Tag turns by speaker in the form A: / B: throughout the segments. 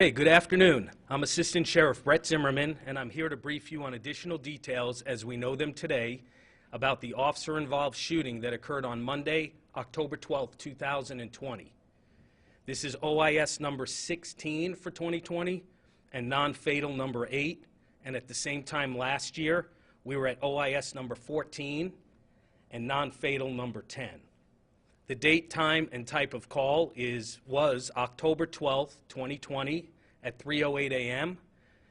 A: Hey, good afternoon. I'm Assistant Sheriff Brett Zimmerman, and I'm here to brief you on additional details as we know them today about the officer-involved shooting that occurred on Monday, October 12, 2020. This is OIS number 16 for 2020 and non-fatal number 8, and at the same time last year, we were at OIS number 14 and non-fatal number 10. The date, time, and type of call was October 12th, 2020 at 3:08 a.m.,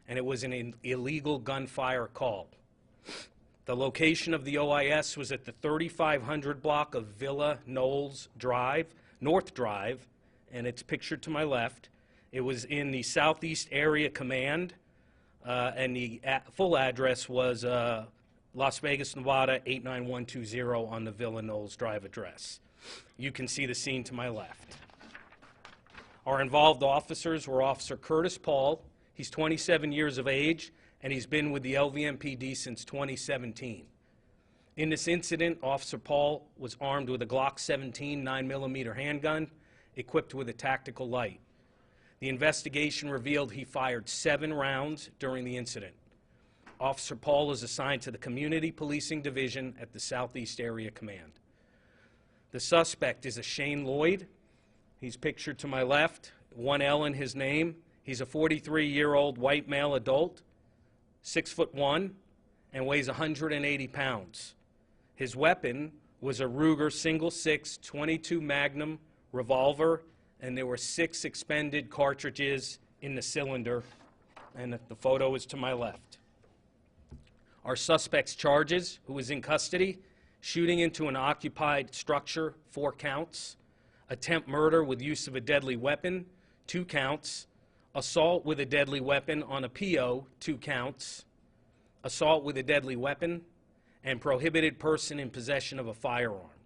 A: and it was an illegal gunfire call. The location of the OIS was at the 3500 block of Villa Knowles Drive, North Drive, and it's pictured to my left. It was in the Southeast Area Command, and the full address was Las Vegas, Nevada, 89120 on the Villa Knowles Drive address. You can see the scene to my left. Our involved officers were Officer Curtis Paul. He's 27 years of age, and he's been with the LVMPD since 2017. In this incident, Officer Paul was armed with a Glock 17 9mm handgun, equipped with a tactical light. The investigation revealed he fired 7 rounds during the incident. Officer Paul is assigned to the Community Policing Division at the Southeast Area Command. The suspect is a Shane Lloyd. He's pictured to my left, 1 L in his name. He's a 43-year-old white male adult, 6'1", and weighs 180 pounds. His weapon was a Ruger single-6 .22 Magnum revolver, and there were 6 expended cartridges in the cylinder, and the photo is to my left. Our suspect's charges, who is in custody: shooting into an occupied structure, 4 counts; attempt murder with use of a deadly weapon, 2 counts; assault with a deadly weapon on a PO, 2 counts; assault with a deadly weapon; and prohibited person in possession of a firearm.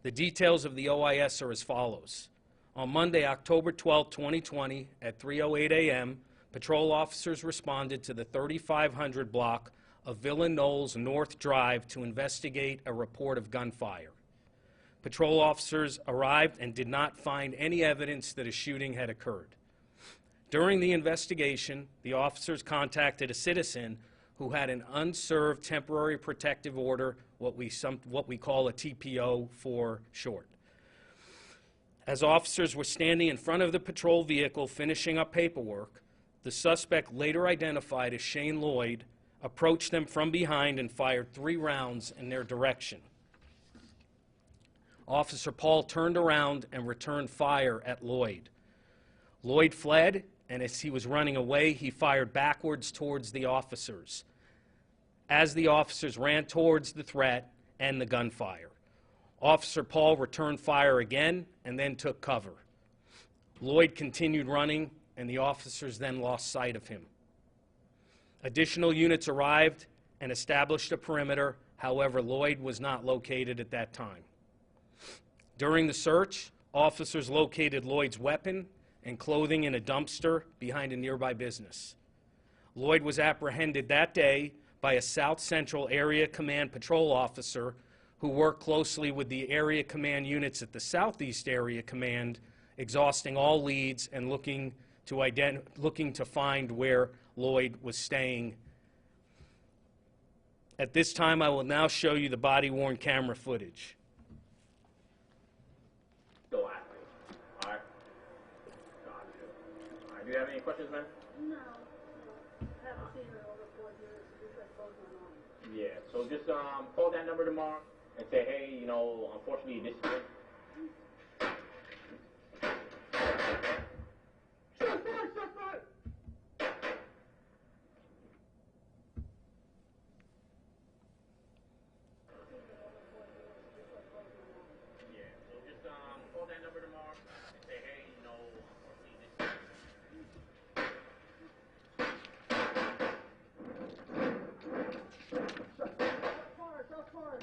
A: The details of the OIS are as follows. On Monday, October 12, 2020, at 3:08 a.m., patrol officers responded to the 3500 block of Villa Knowles North Drive to investigate a report of gunfire. Patrol officers arrived and did not find any evidence that a shooting had occurred. During the investigation, the officers contacted a citizen who had an unserved temporary protective order, what we call a TPO for short. As officers were standing in front of the patrol vehicle finishing up paperwork, the suspect, later identified as Shane Lloyd, approached them from behind and fired 3 rounds in their direction. Officer Paul turned around and returned fire at Lloyd. Lloyd fled, and as he was running away, he fired backwards towards the officers, as the officers ran towards the threat and the gunfire. Officer Paul returned fire again and then took cover. Lloyd continued running, and the officers then lost sight of him. Additional units arrived and established a perimeter. However, Lloyd was not located at that time. During the search, officers located Lloyd's weapon and clothing in a dumpster behind a nearby business. Lloyd was apprehended that day by a South Central Area Command patrol officer who worked closely with the Area Command units at the Southeast Area Command, exhausting all leads and looking to find where Lloyd was staying. At this time, I will now show you the body-worn camera footage.
B: All right. Do you have any questions, man?
C: No. I haven't seen her over 4 years. Just like both my mom.
B: Yeah. So just call that number tomorrow and say, hey, unfortunately this is it. Call that number tomorrow and say, hey, unfortunately this is
C: Shot fire! Shot fire!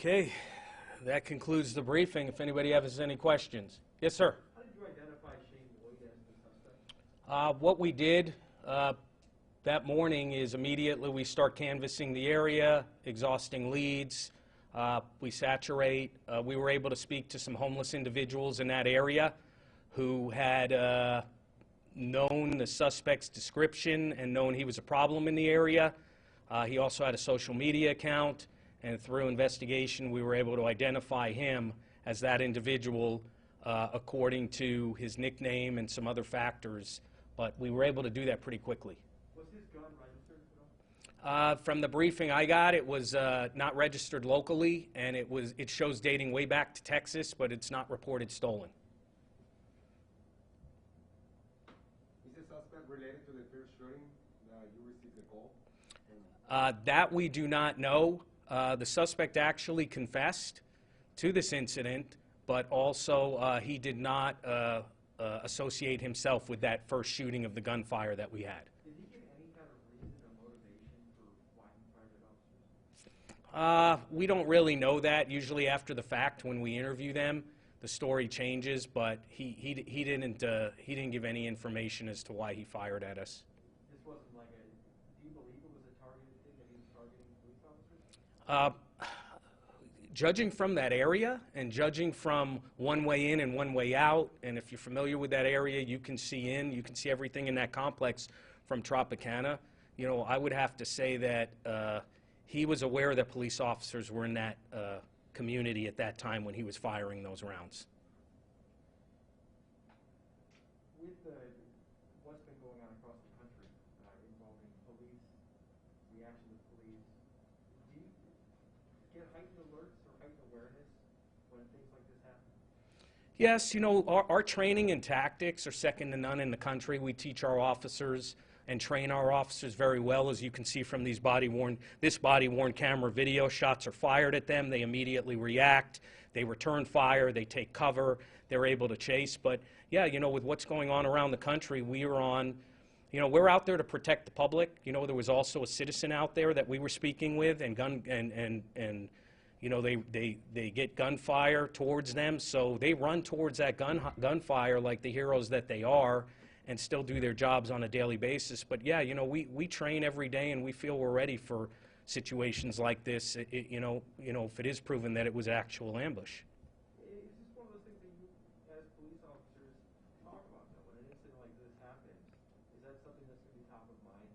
A: Okay, that concludes the briefing. If anybody has any questions. Yes, sir.
D: How did you identify Shane Boyd as the suspect?
A: What we did that morning is immediately we start canvassing the area, exhausting leads. We saturate. We were able to speak to some homeless individuals in that area who had known the suspect's description and known he was a problem in the area. He also had a social media account, and through investigation we were able to identify him as that individual according to his nickname and some other factors, but we were able to do that pretty quickly.
D: Was his gun registered at all?
A: From the briefing I got, it was not registered locally, and it shows dating way back to Texas, but it's not reported stolen.
E: Is the suspect related to the first shooting that you received the call?
A: That we do not know. The suspect actually confessed to this incident, but also he did not associate himself with that first shooting of the gunfire that we had.
D: Did he give any kind of reason or motivation for why he fired at officers?
A: We don't really know that. Usually after the fact, when we interview them, the story changes, but he didn't give any information as to why he fired at us.
D: This wasn't like a, do you believe it was a targeted thing that he was targeting police officers?
A: Judging from that area and judging from one way in and one way out, and if you're familiar with that area, you can see everything in that complex from Tropicana. You know, I would have to say that he was aware that police officers were in that community at that time when he was firing those rounds.
D: With what's been going on across the country involving police, reaction to police, do you get heightened alerts or heightened awareness when things like this happen?
A: Yes, you know, our training and tactics are second to none in the country. We teach our officers and train our officers very well, as you can see from this body-worn camera video. Shots are fired at them, they immediately react, they return fire, they take cover, they're able to chase. But yeah, you know, with what's going on around the country, we're out there to protect the public. You know, there was also a citizen out there that we were speaking with, and you know, they get gunfire towards them, so they run towards that gunfire like the heroes that they are, and still do their jobs on a daily basis. But yeah, you know, we train every day, and we feel we're ready for situations like this. You know, if it is proven that it was actual ambush.
D: Is this one of those things that you, as police officers, talk about, though? When an incident like this happens, is that something that's going to be top of mind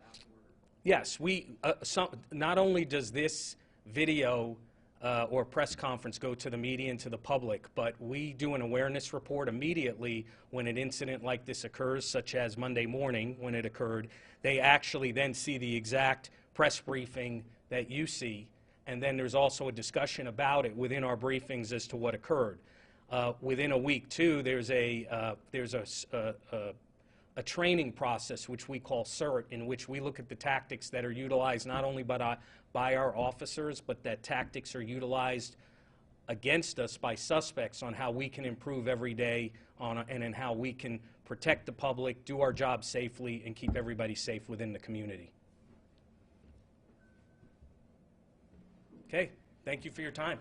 D: afterward?
A: Yes, not only does this video or press conference go to the media and to the public, but we do an awareness report immediately when an incident like this occurs, such as Monday morning when it occurred. They actually then see the exact press briefing that you see, and then there's also a discussion about it within our briefings as to what occurred. Within a week, too, there's a training process which we call CERT, in which we look at the tactics that are utilized not only by our officers, but that tactics are utilized against us by suspects on how we can improve every day and in how we can protect the public, do our job safely, and keep everybody safe within the community. Okay, thank you for your time.